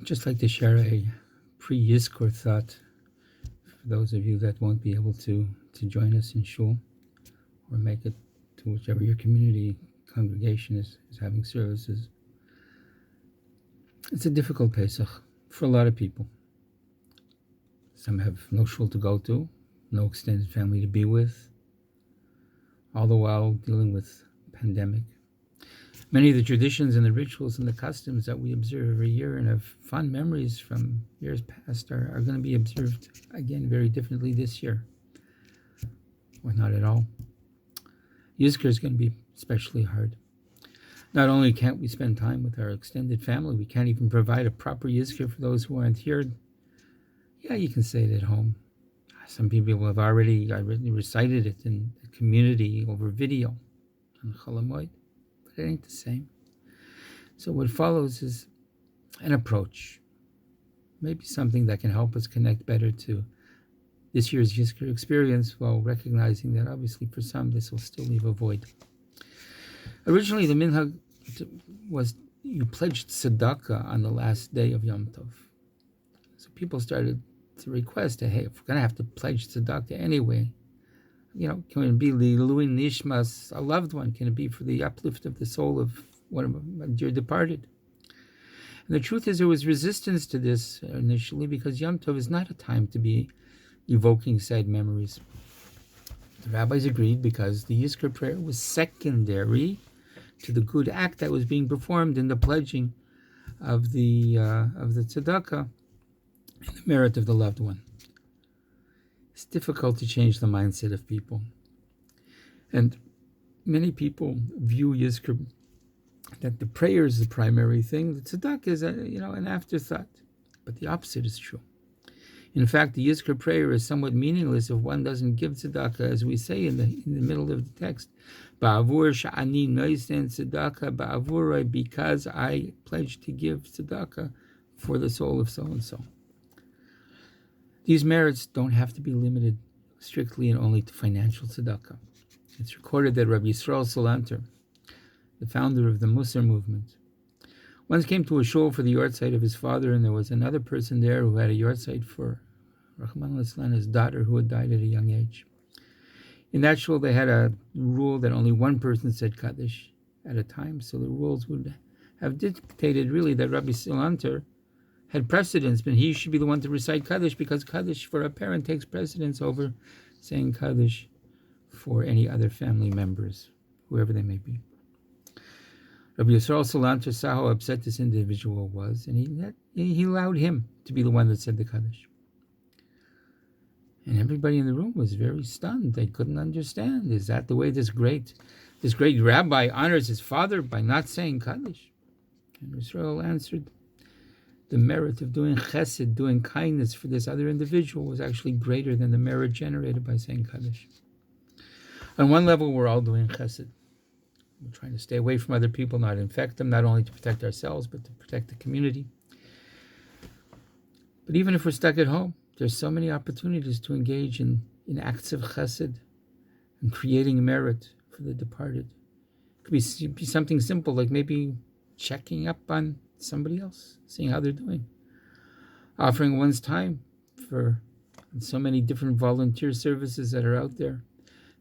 just like to share a pre-Yizkor thought for those of you that won't be able to join us in shul or make it to whichever your community congregation is having services. It's a difficult Pesach for a lot of people. Some have no shul to go to, no extended family to be with, all the while dealing with pandemic. Many of the traditions and the rituals and the customs that we observe every year and have fond memories from years past are going to be observed again very differently this year, or not at all. Yizkor is going to be especially hard. Not only can't we spend time with our extended family, we can't even provide a proper Yizkor for those who aren't here. Yeah, you can say it at home. Some people have already recited it in the community over video on Chol Hamoed, but it ain't the same. So what follows is an approach, maybe something that can help us connect better to this year's Yizkor experience, while recognizing that obviously for some this will still leave a void. Originally, the minhag was you pledged tzedakah on the last day of Yom Tov. So people started to request that, hey, if we're going to have to pledge tzedakah anyway, can it be L'ilui Nishmas, a loved one? Can it be for the uplift of the soul of one of my dear departed? And the truth is, there was resistance to this initially because Yom Tov is not a time to be evoking sad memories. The rabbis agreed because the Yizkor prayer was secondary to the good act that was being performed in the pledging of the tzedakah and the merit of the loved one. It's difficult to change the mindset of people, and many people view Yizkor that the prayer is the primary thing. The tzedakah is an afterthought, but the opposite is true. In fact, the Yizkor prayer is somewhat meaningless if one doesn't give tzedakah, as we say in the middle of the text. Ba'avur sha'ani noisen tzedakah ba'avuroi, because I pledge to give tzedakah for the soul of so-and-so. These merits don't have to be limited strictly and only to financial tzedakah. It's recorded that Rabbi Yisrael Salanter, the founder of the Musar movement, once came to a shul for the yahrzeit of his father, and there was another person there who had a yahrzeit for Rahman al-Islam, his daughter, who had died at a young age. In that shul, they had a rule that only one person said Kaddish at a time, so the rules would have dictated really that Rabbi Salanter had precedence, but he should be the one to recite Kaddish, because Kaddish for a parent takes precedence over saying Kaddish for any other family members, whoever they may be. Rabbi Yisrael Salanter saw how upset this individual was, and he allowed him to be the one that said the Kaddish. And everybody in the room was very stunned. They couldn't understand. Is that the way this great rabbi honors his father by not saying Kaddish? And Yisrael answered, the merit of doing chesed, doing kindness for this other individual, was actually greater than the merit generated by saying Kaddish. On one level, we're all doing chesed. We're trying to stay away from other people, not infect them, not only to protect ourselves, but to protect the community. But even if we're stuck at home, there's so many opportunities to engage in acts of chesed and creating merit for the departed. It could be something simple, like maybe checking up on somebody else, seeing how they're doing. Offering one's time for so many different volunteer services that are out there.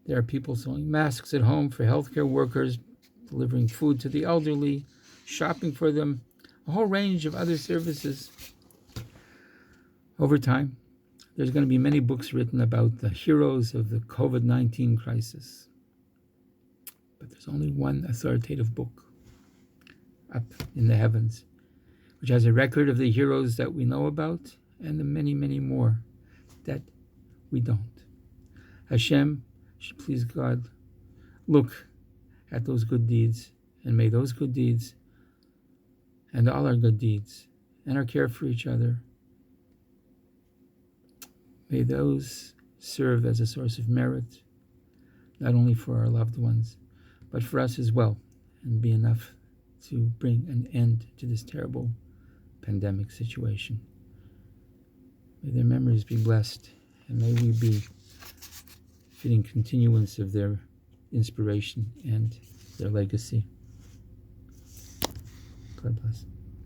There are people sewing masks at home for healthcare workers, delivering food to the elderly, shopping for them, a whole range of other services. Over time, there's going to be many books written about the heroes of the COVID-19 crisis. But there's only one authoritative book up in the heavens, which has a record of the heroes that we know about and the many, many more that we don't. Hashem should please God look at those good deeds, and may those good deeds and all our good deeds and our care for each other, may those serve as a source of merit, not only for our loved ones, but for us as well, and be enough to bring an end to this terrible pandemic situation. May their memories be blessed, and may we be fitting continuance of their inspiration and their legacy. God bless.